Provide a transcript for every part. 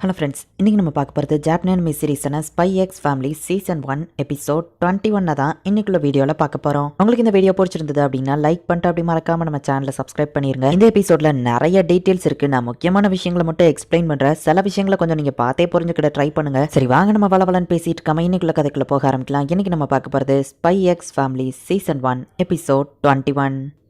Hello friends, இன்றைக்கி நம்ம பார்க்க போகிறது ஜாப்பனீஸ் மிஸ் சீரிஸான spy x family season 1 episode 21 தான் இன்னைக்குள்ள வீடியோவில் பார்க்க போகிறோம். உங்களுக்கு இந்த வீடியோ பிடிச்சிருந்தது அப்படின்னா லைக் பண்ணிட்டு அப்படி மறக்காம நம்ம சேனலை சப்ஸ்கிரைப் பண்ணிருங்க. இந்த எபிசோட்ல நிறைய டீட்டெயில்ஸ் இருக்கு. நான் முக்கியமான விஷயங்களை மட்டும் எக்ஸ்பிளைன் பண்றேன். சில விஷயங்களை கொஞ்சம் நீங்க பார்த்தே புரிஞ்சுக்கிட்ட ட்ரை பண்ணுங்க. சரி வாங்க நம்ம வளவலன்னு பேசிட்டு இருக்காம இன்னைக்குள்ள கதைக்குள்ள போக ஆரம்பிக்கலாம். இன்னைக்கு நம்ம பார்க்க போகிறது spy x family season 1 episode 21.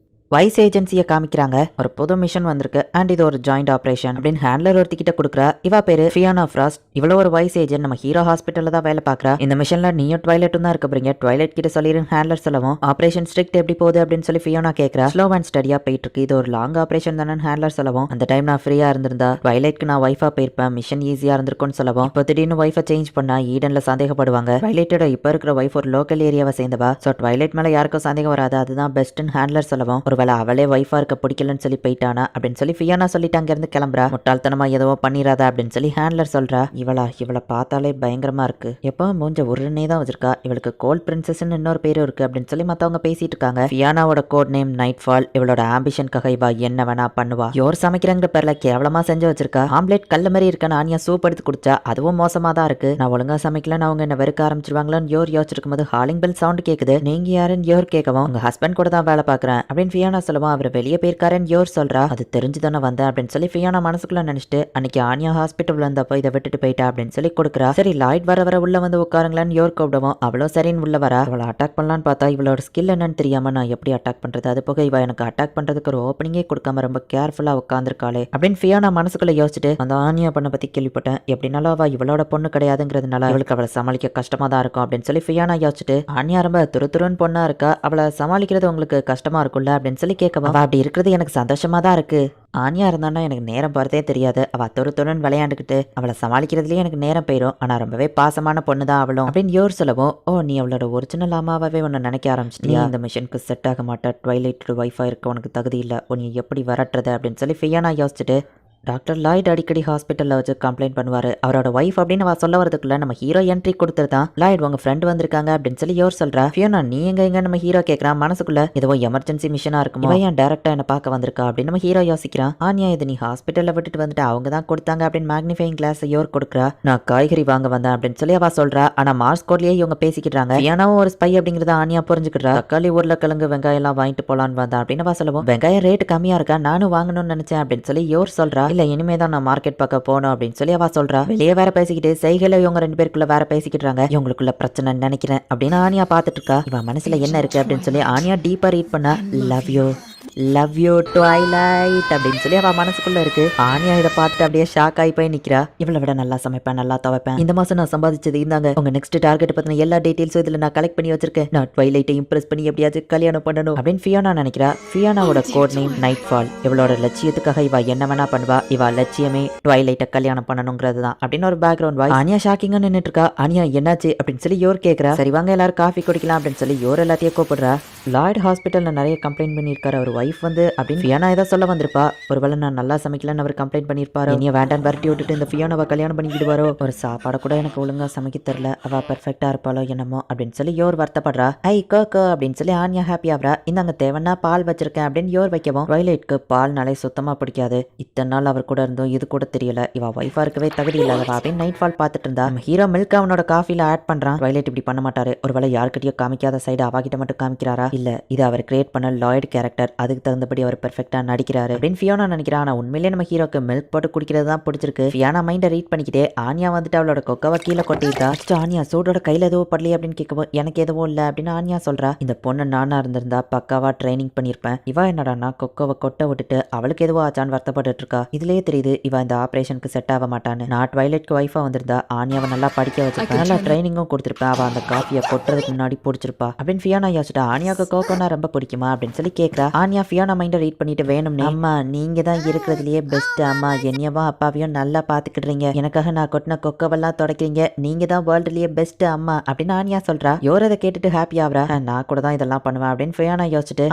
Wise ஏஜென்சியை காமிக்கிறாங்க. ஒரு புது மிஷன் வந்திருக்கு அண்ட் இது ஒரு ஜாயிண்ட் ஆபரேஷன் அப்படின்னு ஹேண்ட்லர் ஒருத்திக்கிட்ட கொடுக்குறா. இவ பேரு ஃபியானா ஃப்ராஸ்ட். இவ்வளவு ஒரு வைஸ் ஏஜென்ட் நம்ம ஹீரோ ஹாஸ்பிட்டல்ல தான் வேலை பார்க்கறா. இந்த மிஷன்ல நீயும் ட்வைலைட்டும் தான் இருக்க போறீங்க. ட்வைலைட் கிட்ட சொல்லிருங்க ஹேண்ட்லர் சொல்லவும் ஆபரேஷன் ஸ்ட்ரிக்ட் எப்படி போகுது அப்படின்னு சொல்லி ஃபியானா கேட்கறா. ஸ்லோ அண்ட் ஸ்டடியா போயிட்டு இருக்கு. இது ஒரு லாங் ஆபரேஷன் தானே ஹேண்ட்லர் சொல்லவும் அந்த டைம் நான் ஃப்ரீயா இருந்திருந்தா ட்வைலைட்க்கு நான் வைஃபா போயிருப்பேன், மிஷன் ஈஸியா இருந்திருக்கும்னு சொல்லவும் இப்போ திடீர்னு வைஃபை சேஞ்ச் பண்ணா ஈடன்ல சந்தேகப்படுவாங்க. ட்வைலைட்டோட இப்ப இருக்கிற வைஃப் ஒரு லோக்கல் ஏரியாவை சேர்ந்தவா. ஸோ ட்வைலைட் மேல யாருக்கும் சந்தேகம் வராது, அதுதான் பெஸ்ட்னு ஹேண்ட்லர் சொல்லவும் ஒருவேளை அவளே வைஃபா இருக்க பிடிக்கலன்னு சொல்லி போயிட்டானா அப்படின்னு சொல்லி ஃபியானா சொல்லிட்டு அங்க இருந்து கிளம்புறா. முட்டாள்தனமா ஏதோ பண்ணிராதா அப்படின்னு சொல்லி ஹேண்ட்லர் சொல்றா. இவளை பார்த்தாலே பயங்கரமா இருக்கு, எப்போ மூஞ்ச உருன்னே தான் வச்சிருக்கா. இவளுக்கு கோல்ட் பிரின்சஸ்ன்னு இன்னொரு பேரும் இருக்கு அப்படின்னு சொல்லி மத்தவங்க பேசிட்டு இருக்காங்க. ஃபியானாவோட கோட் நேம் நைட் ஃபால். இவளோட ஆம்பிஷனுக்காக இவ என்ன வேணா பண்ணுவா. யோர் சமைக்கிறங்கிற பேர்ல கேவலமா செஞ்சு வச்சிருக்கா. ஆம்லேட் கல்ல மாதிரி இருக்க நானியா சூப் எடுத்து குடிச்சா அதுவும் மோசமா தான் இருக்கு. நான் ஒழுங்கா சமைக்கலன்னு அவங்க என்ன வெறுக்க ஆரம்பிச்சிருவாங்களோன்னு யோர் யோசிச்சிருக்கும் போது ஹாலிங் பெல் சவுண்ட் கேக்குது. நீங்க யாருன்னு யோர் கேட்கவும் உங்க ஹஸ்பண்ட் கூட தான் வேலை பாக்குறேன் அப்படின்னு ஃபியானா சொல்லுவா. அவர் வெளியே போயிருக்காருன்னு யோர் சொல்றா. அது தெரிஞ்சுதானே வந்தேன் அப்படின்னு சொல்லி ஃபியானா மனசுக்குள்ள நினைச்சிட்டு அன்னைக்கு ஆனியா ஹாஸ்பிட்டல் வந்தப்போ இதை விட்டுட்டு போயிட்டா அப்படின்னு சொல்லி கொடுக்குறா. சரி லாய்ட் வர உள்ள வந்து உட்காருங்களான்னு யோர் கூப்பிடுவோம். அவ்வளோ சரின்னு உள்ள வரா. அவளை அட்டாக் பண்ணலான்னு பார்த்தா இவளோட ஸ்கில் என்னன்னு தெரியாம நான் எப்படி அட்டாக் பண்றது, அது போக இவ எனக்கு அட்டாக் பண்றதுக்கு ஒரு ஓப்பனிங்கே கொடுக்காம ரொம்ப கேர்ஃபுல்லா உட்காந்துருக்காளே அப்படின்னு ஃபியானா மனசுக்குள்ள யோசிச்சுட்டு அந்த ஆனியா பண்ண பத்தி கேள்விப்பட்டேன், எப்படினாலும் அவ இவளோட பொண்ணு கிடையாதுங்கிறதுனால அவளுக்கு அவளை சமாளிக்க கஷ்டமா தான் இருக்கும் அப்படின்னு சொல்லி ஃபியானா யோசிச்சுட்டு ஆனியா ரொம்ப துருன்னு பொண்ணா இருக்கா, அவளை சமாளிக்கிறது உங்களுக்கு கஷ்டமா இருக்கும்ல அப்படின்னு சொல்லி கேட்கவும் அவ அப்படி இருக்கிறது எனக்கு சந்தோஷமா தான் இருக்கு. ஆனியா இருந்தானா எனக்கு நேரம் போகிறதே தெரியாது. அவள் துருன்னு விளையாண்டுக்கிட்டு அவளை சமாளிக்கிறதுலேயே எனக்கு நேரம் போயிடும். ஆனால் ரொம்பவே பாசமான பொண்ணு தான் அவளும் அப்படின்னு யோர் சொல்லவும் ஓ நீ அவளோட ஒரிஜினல் அம்மாவே உன்னை நினைக்க ஆரம்பிச்சிட்டியா, இந்த மிஷனுக்கு செட் ஆக மாட்டா, ட்வைலைட் வைஃபா இருக்க உனக்கு தகுதி இல்லை, உன்னை எப்படி வரட்டுறது அப்படின்னு சொல்லி ஃபியானா யோசிச்சுட்டு டாக்டர் லாய்ட் அடிக்கடி ஹாஸ்பிட்டலில் வச்சு கம்ப்ளைண்ட் பண்ணுவார். அவரோட ஒய்ஃப் அப்படின்னு சொல்ல வரதுக்குள்ள நம்ம ஹீரோ என்ட்ரி கொடுத்துருதான். லாய்ட் உங்க ஃப்ரெண்ட் வந்திருக்காங்க அப்படின்னு சொல்லி யோர் சொல்றா. ஃபியோனா நீ எங்க நம்ம ஹீரோ கேட்கறான். மனசுக்குள்ள ஏதோ எமர்ஜென்சி மிஷனா இருக்குமோ, ஏன் டேரக்டா என்ன பார்க்க வந்திருக்கா அப்படின்னு நம்ம ஹீரோ யோசிக்கிறான். ஆனியா இது நீ ஹாஸ்பிட்டலில் விட்டுட்டு வந்துட்டு அவங்க தான் கொடுத்தாங்க அப்படின்னு மேக்னிஃபைங் கிளாஸ் யோர் கொடுக்குறா. நான் காய்கறி வாங்க வந்தேன் அப்படின்னு சொல்லி அவ சொல்றா. ஆனா மார்ஸ் கோட்லயே இவங்க பேசிக்கிறாங்க. ஃபியானாவும் ஒரு ஸ்பை அப்படிங்கறத ஆனியா புரிஞ்சுக்கிறா. தக்காளி உருளைக்கிழங்கு வெங்காயம் எல்லாம் வாங்கிட்டு போலான்னு வந்தா அப்படின்னு அவ சொல்லுவோம். வெங்காயம் ரேட் கம்மியா இருக்கா, நானும் வாங்கணும்னு நினைச்சேன் அப்படின்னு சொல்லி யோர் சொல்றா. இல்ல இனிமே தான் நான் மார்க்கெட் பக்கம் போகணும் அப்படின்னு சொல்லி அவ சொல்றா. வெளியே வேற பேசிக்கிட்டு செய்கையில இவங்க ரெண்டு பேருக்குள்ள வேற பேசிக்கிட்டாங்க. இவங்களுக்குள்ள பிரச்சனை நினைக்கிறேன் அப்படின்னு ஆனியா பாத்துட்டு இருக்கா. இவ மனசுல என்ன இருக்கு அப்படின்னு சொல்லி ஆனியா டீப்பா ரீட் பண்ணா. லவ் யூ ட்வைலைட் அப்படின்னு சொல்லி அவ மனசுக்குள்ள இருக்கு. ஆனியா இதை பார்த்துட்டு அப்படியே ஷாக் ஆகி போய் நிக்கிறா. இவளை விட நல்லா சமைப்பேன், நல்லா துவைப்பேன், இந்த மாசம் நான் சம்பாதிச்சது இருந்தாங்க, உங்க நெக்ஸ்ட் டார்கெட் பத்தின எல்லா டீடைல்ஸும் இதுல நான் கலெக்ட் பண்ணி வச்சிருக்கேன், நான் ட்வைலைட்டை இம்ப்ரெஸ் பண்ணி எப்படியாச்சும் கல்யாணம் பண்ணணும் அப்படின்னு ஃபியானா நினைக்கிறா. ஃபியானாவோட கோட் நேம் நைட் ஃபால். இவளோட லட்சியத்துக்காக இவ என்ன வேணா பண்ணுவா. இவ லட்சியமே ட்வைலைட்டை கல்யாணம் பண்ணணுங்கிறது தான் அப்படின்னு ஒரு பேக்ரவுண்ட் வாய்ஸ். ஆனியா ஷாக்கிங்கா நின்னுட்டு இருக்கா. ஆனியா என்னாச்சு அப்படின்னு சொல்லி யோர் கேட்கறா. சரி வாங்க எல்லாரும் காஃபி குடிக்கலாம் அப்படின்னு சொல்லி யோர் எல்லாத்தையும் கூப்பிடுறா. லாய்ட் ஹாஸ்பிட்டல்ல நிறைய கம்ப்ளைண்ட் பண்ணியிருக்காரு அவர் வைஃப் வந்து அப்படின்னு ஃபியானா ஏதோ சொல்ல வந்திருப்பா. ஒருவேளை நான் நல்லா சமைக்கலன்னு அவர் கம்ப்ளைண்ட் பண்ணியிருப்பாரு. இனிய வேண்டான் வரட்டி விட்டுட்டு இந்த ஃபியானாவை கல்யாணம் பண்ணிக்கிடுவாரோ, ஒரு சாப்பாடை கூட எனக்கு ஒழுங்கா சமைக்க தெரியல, அவ பெர்ஃபெக்டா இருப்பாளோ என்னமோ அப்படின்னு சொல்லி யோர் வருத்தப்படுறா. ஐ கோகோ அப்படின்னு சொல்லி ஆனியா ஹாப்பி ஆகுறா. இந்தாங்க தேவனா பால் வச்சிருக்கேன் அப்படின்னு யோர் வைக்கவும் ட்வைலைட்க்கு பால்னாலே சுத்தமா பிடிக்காது. இத்தனை நாள் அவர் கூட இருந்தும் இது கூட தெரியல, இவ வைஃபா இருக்கவே தகுதி இல்லாதவா அப்படின்னு நைட் ஃபால் பார்த்துட்டு இருந்தா. ஹீரோ மில்க் அவனோட காஃபில ஆட் பண்றான். ட்வைலைட் இப்படி பண்ண மாட்டாரு, ஒருவேளை யார்கிட்டயோ காமிக்காத சைடு அவகிட்ட மட்டும் காமிக்கிறாரா, இல்ல இது அவர் கிரியேட் பண்ண லாய்ட் கேரக்டர், அதுக்கு தகுந்தபடி அவர் பெர்ஃபெக்ட்டா நடிக்கிறாரு அப்படின்னு ஃபியோனா நினைக்கிறா. ஆனா உண்மையிலேயே நம்ம ஹீரோக்கு மில்க் போட்டு குடிக்கிறது தான் பிடிச்சிருக்கு. ஃபியானா மைண்டை ரீட் பண்ணிக்கிட்டே ஆனியா வந்துட்டு அவளோட கொக்கவை கீழே கொட்டிட்டா. ஆனியா சூடோட கையில எதுவும் படலையே அப்படின்னு கேட்கவும் எனக்கு எதுவும் இல்லை அப்படின்னு ஆனியா சொல்றா. இந்த பொண்ணு நானா இருந்திருந்தா பக்காவா ட்ரைனிங் பண்ணிருப்பேன். இவ என்னடானா கொக்கவை கொட்ட விட்டுட்டு அவளுக்கு எதுவும் ஆச்சான்னு வருத்தப்பட்டு இருக்கா. இதுலயே தெரியுது இவ இந்த ஆபரேஷனுக்கு செட் ஆக மாட்டான்னு. நான் ட்வைலைட்க்கு வைஃபா வந்திருந்தா ஆனியாவை நல்லா படிக்க வச்சிருப்பேன், நல்லா ட்ரைனிங்கும் கொடுத்திருப்பேன், அவ அந்த காஃபியை கொட்டுறதுக்கு முன்னாடி பிடிச்சிருப்பா அப்படின்னு ஃபியானா யோசிச்சுட்டா. ஆனியாவுக்கு கோகோனா ரொம்ப பிடிக்குமா அப்படின்னு சொல்லி கேட்கறா. ஆனியா ஃபியானா மைண்டை ரீட் பண்ணிட்டு வேணும்னே அம்மா நீங்க தான் இருக்கிறதுலயே பெஸ்ட் அம்மா, என்னையவா அப்பாவையும் நல்லா பாத்துக்கிடுறீங்க, எனக்காக நான் கொட்டின கொக்கவெல்லாம் தொடக்கிறீங்க, நீங்க தான் வேர்ல்டுலயே பெஸ்ட் அம்மா அப்படின்னு ஆனியா சொல்றா. யோரதை கேட்டுட்டு ஹாப்பி ஆகுறா. நான் கூட தான் இதெல்லாம் பண்ணுவேன் அப்படின்னு ஃபியானா யோசிச்சுட்டு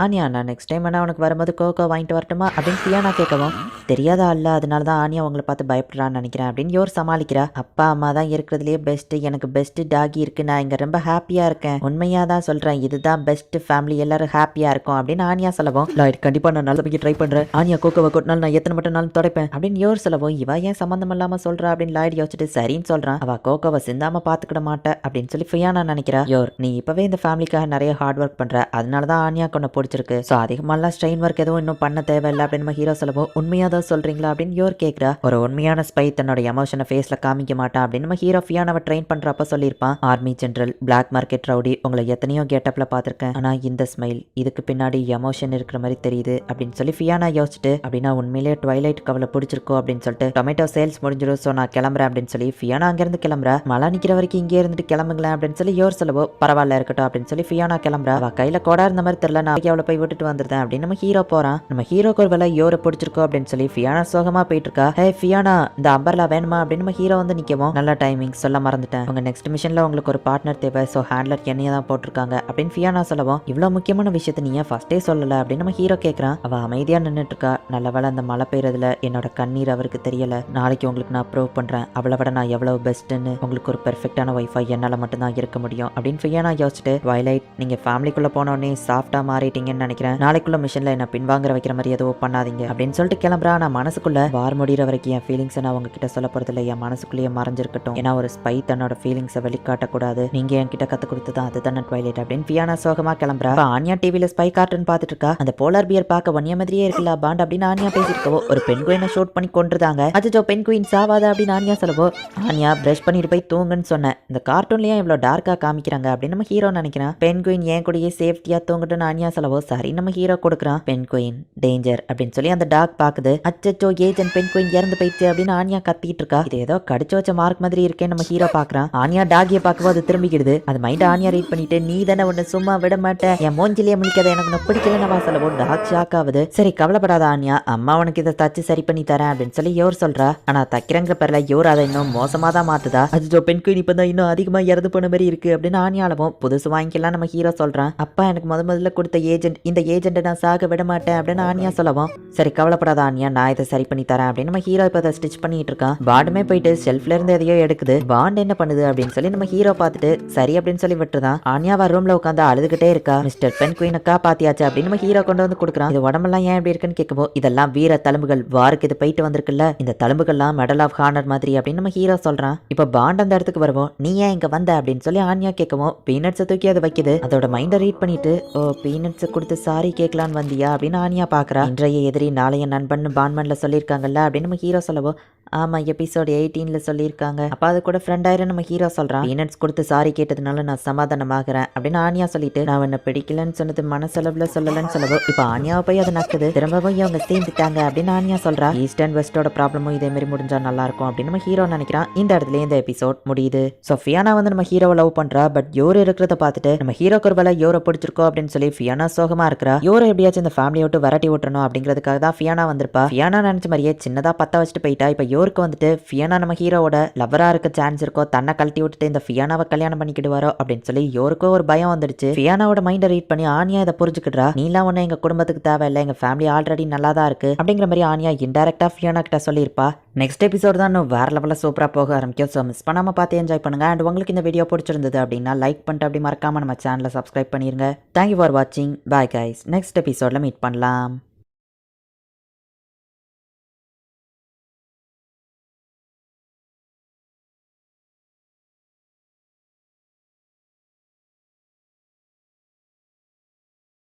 ஆனியா நான் நெக்ஸ்ட் டைம் வேணா உனக்கு வரும்போது கோகோ வாங்கிட்டு வரட்டுமா அப்படின்னு ஃபியானா கேட்கவும் தெரியாதா இல்ல அதனாலதான் ஆனியா உங்களை பார்த்து பயப்படுறான்னு நினைக்கிறேன் அப்படின்னு யோர் சமாளிக்கிறா. அப்பா அம்மா தான் இருக்கிறதுலயே பெஸ்ட், எனக்கு பெஸ்ட் டாகி இருக்கு, நான் இங்க ரொம்ப ஹாப்பியா இருக்கேன், உண்மையா தான் சொல்றேன், இதுதான் பெஸ்ட் ஃபேமிலி ஃபேமிலி எல்லாரும் ஹாப்பியா இருக்கும் அப்படின்னு ஆனியா சொல்லவும், லாய்ட் கண்டிப்பா நான் நல்லபடிக்கு ட்ரை பண்றேன். ஆனியா கோகோவை கொட்டினாலும் நான் எத்தனை மட்டும் நாளும் துடைப்பேன் அப்படின்னு யோர் சொல்லவும், இவ ஏன் சம்பந்தம் இல்லாம சொல்றா அப்படின்னு லாய்ட் யோசிச்சுட்டு சரின்னு சொல்றான். அவ கோகோவை சிந்தாம பாத்துக்கிட மாட்டேன் அப்படின்னு சொல்லி ஃபியானா நினைக்கிறா. யோர் நீ இப்பவே இந்த ஃபேமிலிக்காக நிறைய ஹார்ட் ஒர்க் பண்ற, அதனாலதான் ஆனியா கொண்டு பிடிச்சிருக்கு. சோ அதிகமாலாம் ஸ்ட்ரெயின் ஒர்க் எதுவும் இன்னும் பண்ண தேவையில்லை அப்படின்னு நம்ம ஹீரோ சொல்லவும், உண்மையா தான் சொல்றீங்களா அப்படின்னு யோர் கேக்குறா. ஒரு உண்மையான ஸ்பை தன்னோட எமோஷனை ஃபேஸ்ல காமிக்க மாட்டான் அப்படின்னு நம்ம ஹீரோ ஃபியானாவை ட்ரெயின் பண்றப்ப சொல்லியிருப்பான். Army general, black market rowdy, உங்களை எத்தனையோ கெட்டப்ல பாத்திருக்கேன், ஆனா இந்த ஸ்மைல் இதுக்கு பின்னாடி எமோஷன் இருக்கிற மாதிரி தெரியுது அப்படின்னு சொல்லி ஃபியானா யோசிச்சுட்டு, அப்படின்னா உண்மையிலேயே ட்வைலைட் கவலை பிடிச்சிருக்கோ அப்படின்னு சொல்லிட்டு டொமேட்டோ சேல்ஸ் முடிஞ்சிடும், சோ நான் கிளம்புறேன் அப்படின்னு சொல்லி ஃபியானா அங்கிருந்து கிளம்புறா. மழை நிக்கிற வரைக்கும் இங்கே இருந்துட்டு கிளம்புங்களேன் அப்படின்னு சொல்லி யோர் சொல்லவோ, பரவாயில்ல இருக்கட்டும் அப்படின்னு சொல்லி ஃபியானா கிளம்புறா. அவ கையில கோடா இருந்த மாதிரி தெரியல, நான் அவளை போய் விட்டுட்டு வந்துருந்தேன் அப்படின்னு நம்ம ஹீரோ போறான். நம்ம ஹீரோக்கு ஒரு வேலை யோரை பிடிச்சிருக்கோ அப்படின்னு சொல்லி ஃபியானா சோகமா போயிட்டு இருக்கா. ஹே ஃபியானா, இந்த அம்பர்லா வேணுமா அப்படின்னு நம்ம ஹீரோ வந்து நிக்கவும், நல்ல டைமிங் சொல்ல மறந்துட்டேன், உங்க நெக்ஸ்ட் மிஷன்ல உங்களுக்கு ஒரு பார்ட்னர் தேவை, சோ ஹேண்ட்லர் என்னைய தான் போட்டிருக்காங்க அப்படின்னு ஃபியானா சொல்லவும், இவ்வளவு முக்கியமான விஷயத்த நீ ஏன் ஃபர்ஸ்டே சொல்லல அப்படின்னு நம்ம ஹீரோ கேட்கறான். அவ அமைதியா நின்னுட்டு இருக்கா. நல்ல வேளை அந்த மழை பெய்யறதுல என்னோட கண்ணீர் அவருக்கு தெரியல, நாளைக்கு உங்களுக்கு நான் ப்ரூவ் பண்றேன் அவளை விட நான் எவ்வளவு பெஸ்ட்னு, உங்களுக்கு ஒரு பெர்ஃபெக்டான வைஃபை என்னால மட்டும் தான் இருக்க முடியும் அப்படின்னு ஃபியானா யோசிச்சுட்டு, ட்வைலைட் நீங்க ஃபேமிலிக்குள்ள போனோடனே சாஃப்டா மாறிட்டீங்கன்னு நினைக்கிறேன், நாளைக்குள்ள மிஷன்ல என்ன பின்வாங்குற வைக்கிற மாதிரி எதுவும் பண்ணாதீங்க அப்படின்னு சொல்லிட்டு கிளம்புறா. நான் மனசுக்குள்ள வார் முடிகிற வரைக்கும் என் ஃபீலிங்ஸை நான் உங்ககிட்ட சொல்ல போறதில்ல, என் மனசுக்குள்ளேயே மறைஞ்சிருக்கட்டும், ஏன்னா ஒரு ஸ்பை தன்னோட ஃபீலிங்ஸை வெளிக்காட்டக்கூடாது, நீங்க என்கிட்ட கத்து கொடுத்துதான் அதுதானே ட்வைலைட் அப்படின்னு ஃபியானா சோகமா கிளம்புறா. ஆனியா டிவில ஸ்பை கார்ட்டூன் பார்த்துட்டு இருக்கா. அந்த போலார் பியர் பார்க்க ஒன்னிய மாதிரியே இருக்குல்ல பாண்ட் அப்படின்னு ஆனியா பேசிருக்கவோ, ஒரு பெண் குயினை ஷூட் பண்ணி கொண்டுருந்தாங்க. அச்சோ பெண் குயின் சாவாதா அப்படின்னு ஆனியா சொல்லவோ, ஆனியா பிரஷ் பண்ணிட்டு போய் தூங்குன்னு சொன்னேன், இந்த கார்ட்டூன்லயே இவ்வளவு டார்க்கா காமிக்கிறாங்க அப்படின்னு நம்ம ஹீரோ நினைக்கிறான். பெண் குயின் ஏன் கூடயே சேஃப்டியா தூங்கிட்டு ஆனியா சொல்லவோ, சரி நம்ம ஹீரோ கொடுக்குறான். பெண் குயின் டேஞ்சர் அப்படின்னு சொல்லி அந்த டாக் பாக்குது. அச்சோ ஏஜென்ட் பெண் குயின் இறந்து போயிடுச்சு அப்படின்னு ஆனியா கத்திட்டு இருக்கா. இது ஏதோ கடிச்சு வச்ச மார்க் மாதிரி இருக்கேன்னு நம்ம ஹீரோ பாக்குறான். ஆனியா டாகிய பாக்கும்போது அது திரும்பிக்கிடுது. அது மைண்ட் ஆனியா ரீட் பண்ணிட்டு, நீ தானே ஒன்னு சும்மா விட மாட்டேன், என் மூஞ்சிலேயே முழிக்காத, எனக்கு பிடிக்கலன்னு சொல்லவோ டாக் ஷாக் ஆகுது. சரி கவலைப்படாத ஆனியா, அம்மா உனக்கு இதை தச்சு சரி பண்ணி தரேன் அப்படின்னு சொல்லி யோர் சொல்றா. ஆனா தைக்கிறங்கிற பேர்ல யோர் அதை இன்னும் மோசமா தான் மாத்துதா. அச்சோ பெண் குயின் இப்பதான் இன்னும் அதிகமா இறந்து போன மாதிரி இருக்கு அப்படின்னு ஆனியாலவும், புதுசு வாங்கிக்கலாம் நம்ம ஹீரோ சொல்றான். அப்பா எனக்கு முதல்ல கொடுத்த ஏஜென்ட், இந்த ஏஜென்ட்டை நான் சாக விட மாட்டேன் அப்படின்னு ஆனியா சொல்லவும், சரி கவலைப்படாத ஆனியா, நான் இதை சரி பண்ணி தரேன் அப்படின்னு நம்ம ஹீரோ இப்ப அதை ஸ்டிச் பண்ணிட்டு இருக்கான். பாண்டுமே போயிட்டு ஷெல்ஃப்ல இருந்து எதையோ எடுக்குது. பாண்ட் என்ன பண்ணுது அப்படின்னு சொல்லி நம்ம ஹீரோ பார்த்துட்டு சரி அப்படின்னு சொல்லி விட்டுருதான். ஆனியாவா ரூம்ல உட்காந்து அழுதுகிட்டே இருக்கா. மிஸ்டர் பெண் குயினுக்கா பாத்தியாச்சு அப்படின்னு நம்ம ஹீரோ கொண்டு வந்து கொடுக்குறான். இது உடம்பெல்லாம் ஏன் இப்படி இருக்குன்னு கேட்கவோ, இதெல்லாம் வீர தழும்புகள், வாருக்கு இது போயிட்டு வந்திருக்குல்ல, இந்த தழும்புகள்லாம் மெடல் ஆஃப் ஹானர் மாதிரி அப்படின்னு நம்ம ஹீரோ சொல்றான். இப்ப பாண்ட் அந்த இடத்துக்கு வருவோம், நீ ஏன் இங்க வந்த அப்படின்னு சொல்லி ஆனியா கேட்கவும், பீனட்ஸை தூக்கி அதை வைக்குது. அதோட மைண்டை ரீட் பண்ணிட்டு, ஓ பீனட்ஸை கொடுத்து சாரி கேட்கலான்னு வந்தியா அப்படின்னு ஆனியா பாக்குறா. இன்றைய எதிரி நாளைய நண்பன் பான்மன்ல சொல்லியிருக்காங்கல்ல அப்படின்னு நம்ம ஹீரோ சொல்லவோ, ஆமா எபிசோட் 18ல சொல்லியிருக்காங்க, அப்ப அது கூட ஃப்ரெண்ட் ஆயிரம் நம்ம ஹீரோ சொல்றான். பீனட்ஸ் கொடுத்து சாரி கேட்டதுனால நான் சமாதானமாகறேன் அப்படின்னு ஆனியா சொல்லிட்டு, நான் என்ன பிடிக்கலன்னு சொன்னது மனசளவுல சொல்லலன்னு சொல்லவோ, இப்ப ஆனியாவை போய் அதை நக்குது. திரும்பவும் இவங்க சேர்ந்துட்டாங்க அப்படின்னு ஆனியா சொல்றா. ஈஸ்ட் அண்ட் வெஸ்டோட ப்ராப்ளமும் இதே மாதிரி முடிஞ்சா நல்லா இருக்கும் அப்படின்னு நம்ம ஹீரோ நினைக்கிறான். இந்த இடத்துல இந்த எபிசோட் முடியுது. சோ ஃபியானா வந்து நம்ம ஹீரோவை லவ் பண்றா. பட் யோர் இருக்கிறத பார்த்துட்டு நம்ம ஹீரோக்கு ஒரு வேலை யோரை பிடிச்சிருக்கோம் அப்படின்னு சொல்லி ஃபியானா சோகமா இருக்கிறா. யோரை எப்படியாச்சும் இந்த ஃபேமிலியை விட்டு விரட்டி விட்டுறணும் அப்படிங்கிறதுக்காக தான் ஃபியானா வந்திருப்பா. ஃபியானா நினைச்ச மாதிரியே சின்னதா பத்த வச்சுட்டு போயிட்டா. இப்ப யோருக்கு வந்துட்டு ஃபியானா நம்ம ஹீரோவோட லவரா இருக்க சான்ஸ் இருக்கோ, தன்னை கழட்டி விட்டுட்டு இந்த ஃபியானாவை கல்யாணம் பண்ணிக்கிடுவாரோ அப்படின்னு சொல்லி யோருக்கோ ஒரு பயம் வந்துடுச்சு. ஃபியானாவோட மைண்டை ரீட் பண்ணி ஆனியா இதை புரிஞ்சுக்கிட்டா. நீலாம் ஒண்ணு எங்க குடும்பத்துக்கு தேவையில்லை, எங்க ஃபேமிலி ஆல்ரெடி நல்லா தான் இருக்கு அப்படிங்கிற மாதிரி ஆனியா இன்டைரக்டா ஃபியானா கிட்ட சொல்லியிருப்பா. நெக்ஸ்ட் எபிசோட் தான் இன்னும் வேற லெவலில் சூப்பரா போக ஆரம்பிக்கும். ஸோ மிஸ் பண்ணாம பார்த்து என்ஜாய் பண்ணுங்க. அண்ட் உங்களுக்கு இந்த வீடியோ பிடிச்சிருந்தது அப்படின்னா லைக் பண்ணிட்டு அப்படி மறக்காம நம்ம சேனலை சப்ஸ்கிரைப் பண்ணிருங்க. தேங்க்யூ ஃபார் வாட்சிங். Bye guys. நெக்ஸ்ட் எபிசோட்ல மீட் பண்ணலாம்.